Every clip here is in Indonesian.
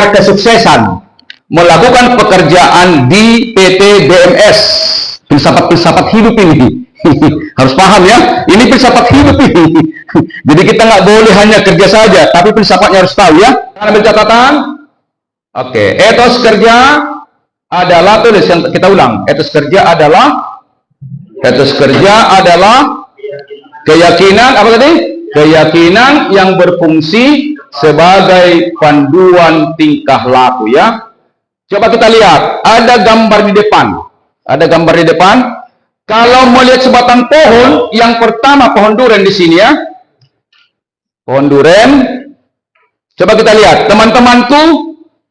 akar kesuksesan melakukan pekerjaan di PT DMS. Filsafat-filsafat hidup ini harus paham ya, ini filsafat hidup ini. Jadi kita nggak boleh hanya kerja saja, tapi filsafatnya harus tahu ya. Ambil catatan. Oke, etos kerja adalah, tulis yang kita ulang, etos kerja adalah keyakinan, apa tadi? Keyakinan yang berfungsi sebagai panduan tingkah laku ya. Coba kita lihat, ada gambar di depan. Ada gambar di depan. Kalau melihat sebatang pohon, yang pertama pohon duren di sini ya. Pohon duren. Coba kita lihat, teman-temanku,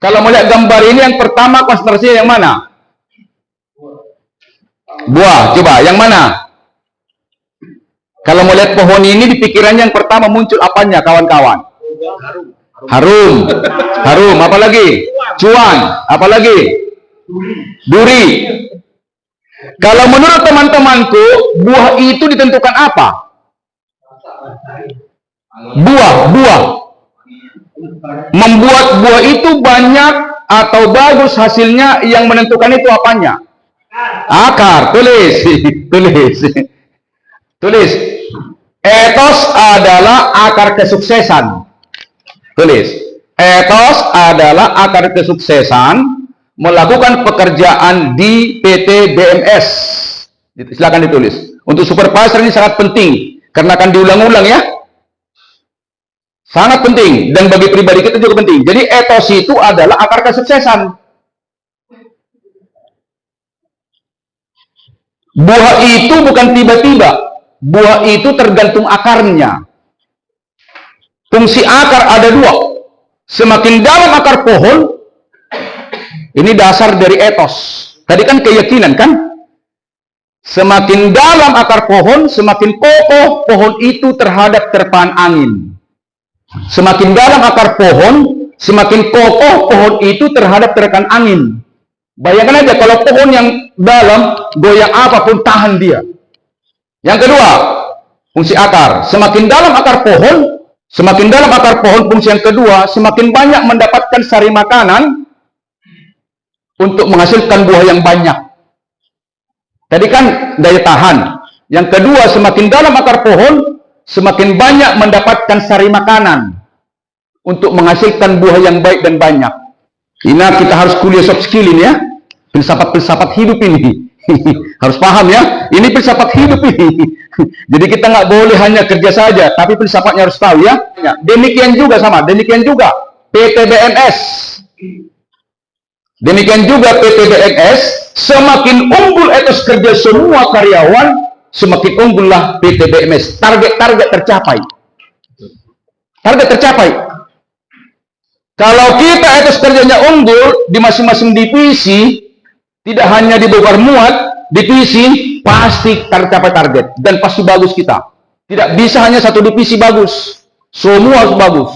kalau melihat gambar ini yang pertama konsentrasinya yang mana? Buah. Coba, yang mana? Kalau melihat pohon ini di pikirannya yang pertama muncul apanya, kawan-kawan? Harum. Harum, apalagi? Cuan, apalagi? Duri. Kalau menurut teman-temanku, buah itu ditentukan apa? Buah. Membuat buah itu banyak atau bagus hasilnya, yang menentukan itu apanya? Akar. Tulis. Etos adalah akar kesuksesan. Tulis. Etos adalah akar kesuksesan melakukan pekerjaan di PT DMS. Silakan ditulis. Untuk supervisor ini sangat penting karena akan diulang-ulang ya. Sangat penting, dan bagi pribadi kita juga penting. Jadi etos itu adalah akar kesuksesan. Buah itu bukan tiba-tiba. Buah itu tergantung akarnya. Fungsi akar ada dua. Semakin dalam akar pohon, ini dasar dari etos. Tadi kan keyakinan kan? Semakin dalam akar pohon, semakin kokoh pohon itu terhadap terpaan angin. Semakin dalam akar pohon, semakin kokoh pohon itu terhadap terpaan angin. Bayangkan aja kalau pohon yang dalam, goyang apapun tahan dia. Yang kedua, fungsi akar. Semakin dalam akar pohon, fungsi yang kedua, semakin banyak mendapatkan sari makanan untuk menghasilkan buah yang banyak. Tadi kan daya tahan. Yang kedua, semakin dalam akar pohon, semakin banyak mendapatkan sari makanan untuk menghasilkan buah yang baik dan banyak. Ini kita harus kuliah soft skill ini ya. Filsafat-filsafat hidup ini. Harus paham ya. Ini filsafat hidup ini. Jadi kita nggak boleh hanya kerja saja, tapi filsafatnya harus tahu ya. Demikian juga PT DMS. Demikian juga PT DMS, semakin unggul etos kerja semua karyawan, semakin unggullah PT DMS. Target tercapai. Kalau kita etos kerjanya unggul di masing-masing divisi, tidak hanya di bongkar muat, divisi pasti tercapai target dan pasti bagus kita. Tidak bisa hanya satu divisi bagus, semua harus bagus.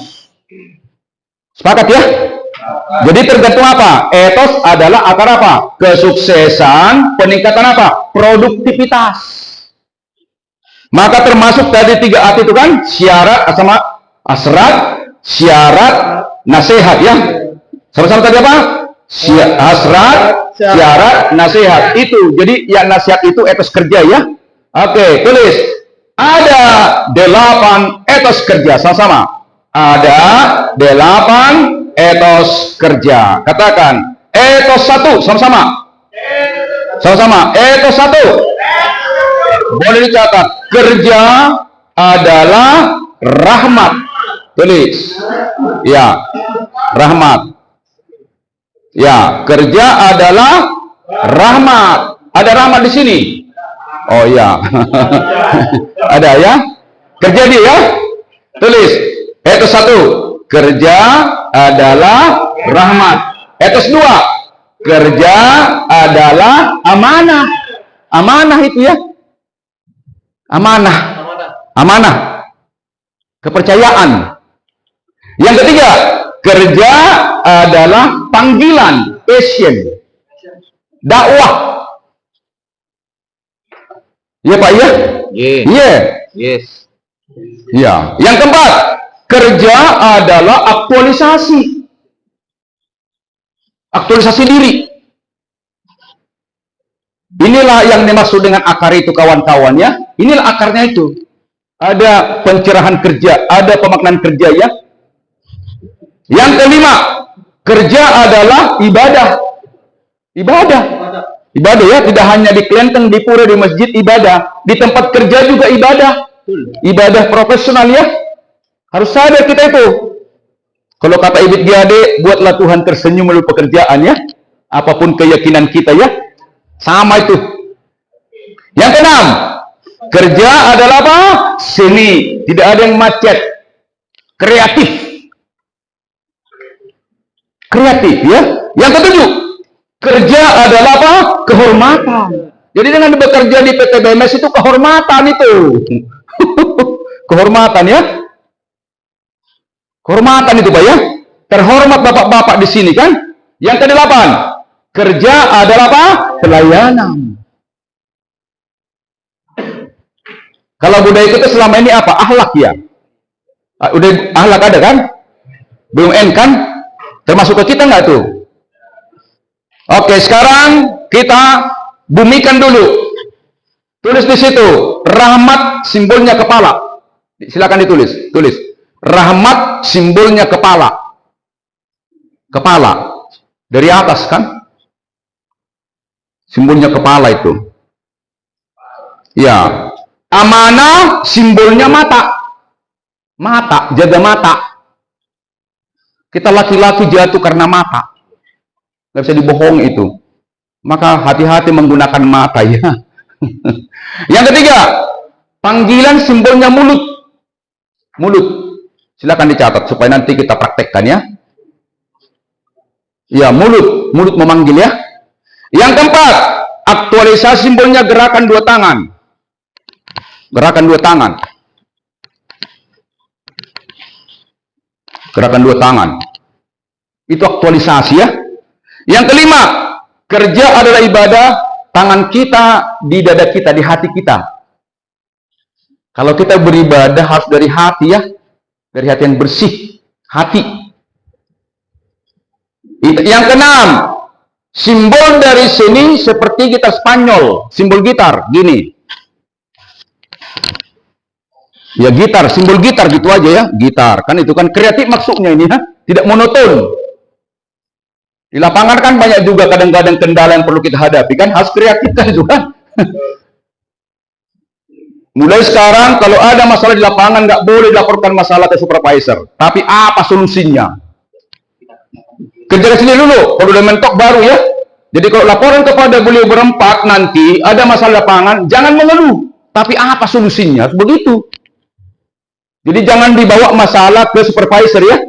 Sepakat ya? Jadi tergantung apa? Etos adalah akar apa? Kesuksesan, peningkatan apa? Produktivitas. Maka termasuk tadi 3 itu kan, syarat sama hasrat, syarat, nasihat ya. Sama-sama tadi apa? Hasrat, syarat, nasihat. Itu. Jadi yang nasihat itu etos kerja ya. Oke, tulis. Ada 8 etos kerja. Sama-sama. Ada 8 etos kerja. Katakan. Etos 1. Sama-sama. Etos 1. Boleh dicatat. Kerja adalah rahmat. Tulis. Ya. Rahmat. Ya, kerja adalah rahmat. Ada rahmat di sini. Oh ya. Ada ya. Kerja dia ya. Tulis. Etos 1. Kerja adalah rahmat. Etos 2. Kerja adalah amanah. Amanah itu ya. Amanah. Kepercayaan. Yang ketiga, kerja adalah panggilan, passion, dakwah. Ya Pak ya? Yes. Ya. Yang keempat, kerja adalah aktualisasi. Aktualisasi diri. Inilah yang dimaksud dengan akar itu, kawan-kawan ya. Inilah akarnya itu. Ada pencerahan kerja, ada pemaknaan kerja ya. Yang kelima, kerja adalah ibadah. Ibadah. Ibadah ya, tidak hanya di kelenteng, di pura, di masjid ibadah. Di tempat kerja juga ibadah. Ibadah profesional ya. Harus sadar kita itu. Kalau kata Ibit Giade, buatlah Tuhan tersenyum melalui pekerjaan ya. Apapun keyakinan kita ya. Sama itu. Yang keenam, kerja adalah apa? Seni. Tidak ada yang macet. Kreatif. Kreatif ya. Yang ketujuh, kerja adalah apa? Kehormatan. Jadi dengan bekerja di PT BMS itu kehormatan itu. Kehormatan ya. Kehormatan itu Pak ya. Terhormat bapak-bapak di sini kan. Yang kedelapan, kerja adalah apa? Pelayanan. Kalau budaya kita selama ini apa? Akhlak ya. Udah akhlak ada kan? Belum N kan? Termasuk ke kita nggak tuh? Oke, sekarang kita bumikan dulu. Tulis di situ, rahmat simbolnya kepala. Silakan ditulis, tulis. Rahmat simbolnya kepala. Kepala. Dari atas kan? Simbolnya kepala itu. Ya. Amanah simbolnya mata. Mata, jaga mata. Kita laki-laki jatuh karena mata. Nggak bisa dibohong itu. Maka hati-hati menggunakan mata ya. Yang ketiga, panggilan simbolnya mulut. Mulut. Silakan dicatat supaya nanti kita praktekkan ya. Ya, mulut. Mulut memanggil ya. Yang keempat, aktualisasi simbolnya gerakan dua tangan. Gerakan dua tangan. Gerakan dua tangan. Itu aktualisasi ya. Yang kelima, kerja adalah ibadah, tangan kita di dada kita, di hati kita. Kalau kita beribadah harus dari hati ya. Dari hati yang bersih. Hati. Yang keenam, simbol dari seni seperti gitar Spanyol. Simbol gitar, gini. Ya gitar, simbol gitar gitu aja ya. Gitar, kan itu kan kreatif maksudnya ini ya. Tidak monoton. Di lapangan kan banyak juga kadang-kadang kendala yang perlu kita hadapi kan. Harus kreatif kan juga. Mulai sekarang kalau ada masalah di lapangan nggak boleh dilaporkan masalah ke supervisor. Tapi apa solusinya? Kerja sendiri dulu. Kalau udah mentok baru ya. Jadi kalau laporan kepada beliau berempat nanti ada masalah lapangan, jangan mengeluh. Tapi apa solusinya? Begitu. Jadi jangan dibawa masalah ke supervisor ya.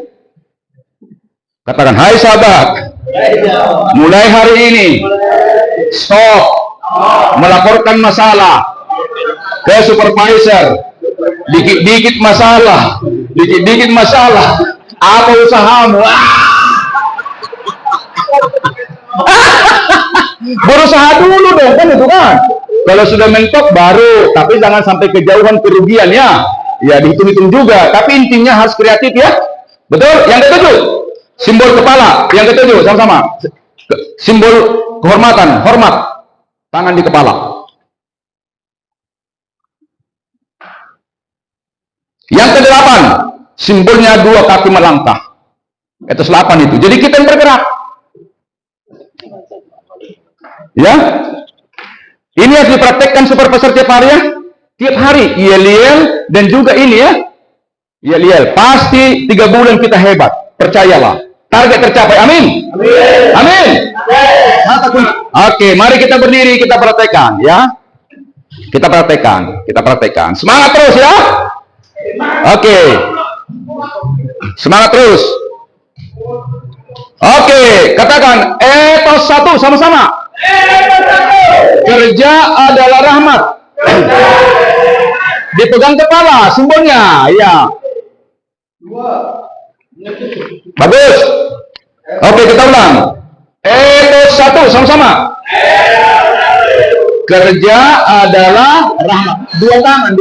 Katakan, hai sahabat. Mulai hari ini stop melaporkan masalah ke supervisor. Dikit-dikit masalah, dikit-dikit masalah. Apa usahamu? Berusaha dulu dong kan itu kan. Kalau sudah mentok baru, tapi jangan sampai kejauhan kerugian ya. Ya dihitung-hitung juga. Tapi intinya harus kreatif ya. Betul? Yang ketujuh, simbol kepala. Yang ketujuh sama-sama. Simbol kehormatan, hormat. Tangan di kepala. Yang kedelapan, simbolnya dua kaki melangkah. Itu 8 itu. Jadi kita yang bergerak. Ya. Ini harus dipraktekkan supervisor tiap hari ya. Tiap hari. Yel-yel dan juga ini ya. Yel-yel. Pasti 3 bulan kita hebat. Percayalah. Target tercapai. Amin. Amin. Oke, mari kita berdiri, kita praktekkan ya. Kita praktekkan, kita praktekkan. Semangat terus ya. Oke. Semangat terus. Oke, katakan etos 1 sama-sama. Kerja adalah rahmat. Dipegang kepala, simbolnya, ya. Bagus. Oke, kita ulang. Etos 1 sama-sama. Kerja adalah rahmat. Dua tangan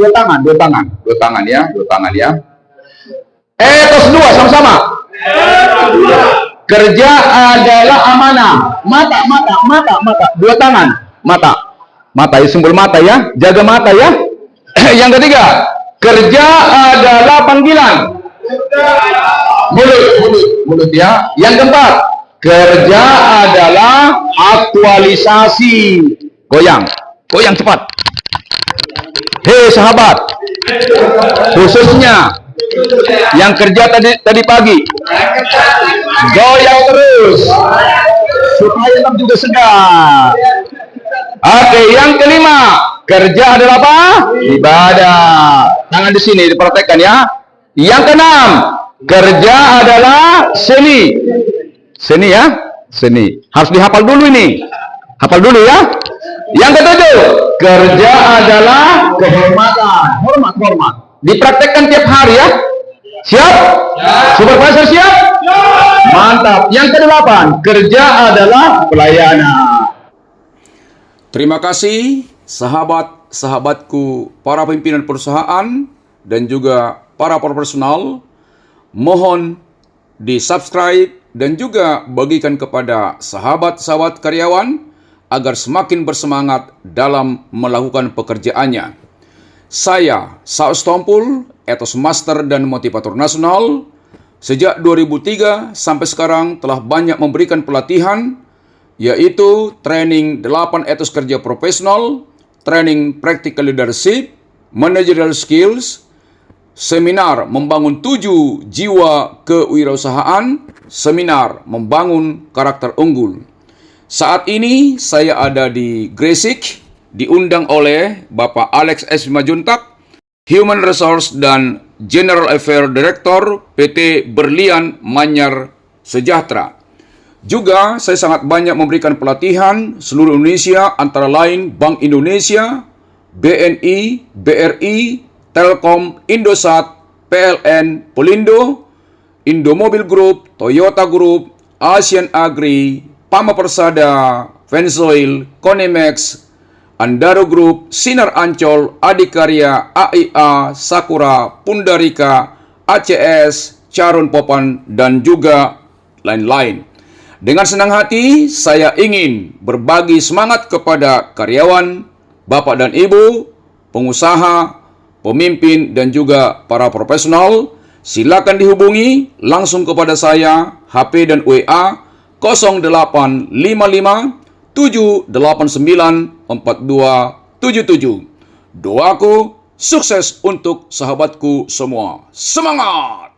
ya, dua tangan ya. Etos 2 sama-sama. Kerja adalah amanah. Mata. Dua tangan. Mata. Mata, ya, simbol mata ya. Jaga mata ya. Yang ketiga, kerja adalah panggilan. Mulut ya. Yang keempat, kerja adalah aktualisasi. Goyang cepat. Hei sahabat, khususnya yang kerja tadi pagi, goyang terus supaya tetap juga segar. Oke, yang kelima, kerja adalah apa? Ibadah. Tangan di sini dipraktekkan ya. Yang keenam, kerja adalah seni. Seni ya, seni. Harus dihafal dulu ini. Hafal dulu ya. Yang ketujuh, kerja adalah kehormatan. Hormat. Dipraktekkan tiap hari ya. Siap? Supervisor siap? Mantap. Yang kedelapan, kerja adalah pelayanan. Terima kasih sahabat-sahabatku, para pimpinan perusahaan dan juga para profesional. Mohon di-subscribe dan juga bagikan kepada sahabat-sahabat karyawan agar semakin bersemangat dalam melakukan pekerjaannya. Saya, Saus Tompul, Ethos Master dan Motivator Nasional, sejak 2003 sampai sekarang telah banyak memberikan pelatihan, yaitu training 8 etos kerja profesional, training practical leadership, managerial skills, seminar membangun 7 jiwa kewirausahaan, seminar membangun karakter unggul. Saat ini saya ada di Gresik, diundang oleh Bapak Alex S. Majuntak, Human Resource dan General Affairs Director PT Berlian Manyar Sejahtera. Juga saya sangat banyak memberikan pelatihan seluruh Indonesia, antara lain Bank Indonesia, BNI, BRI, Telkom, Indosat, PLN, Polindo, Indomobil Group, Toyota Group, Asian Agri, Pama Persada, Vensoil, Konimex, Andaro Group, Sinar Ancol, Adikarya, AIA, Sakura, Pundarika, ACS, Charun Popan, dan juga lain-lain. Dengan senang hati, saya ingin berbagi semangat kepada karyawan, Bapak dan Ibu, pengusaha, pemimpin, dan juga para profesional. Silakan dihubungi langsung kepada saya, HP dan WA 0855 789 4277. Doaku sukses untuk sahabatku semua. Semangat!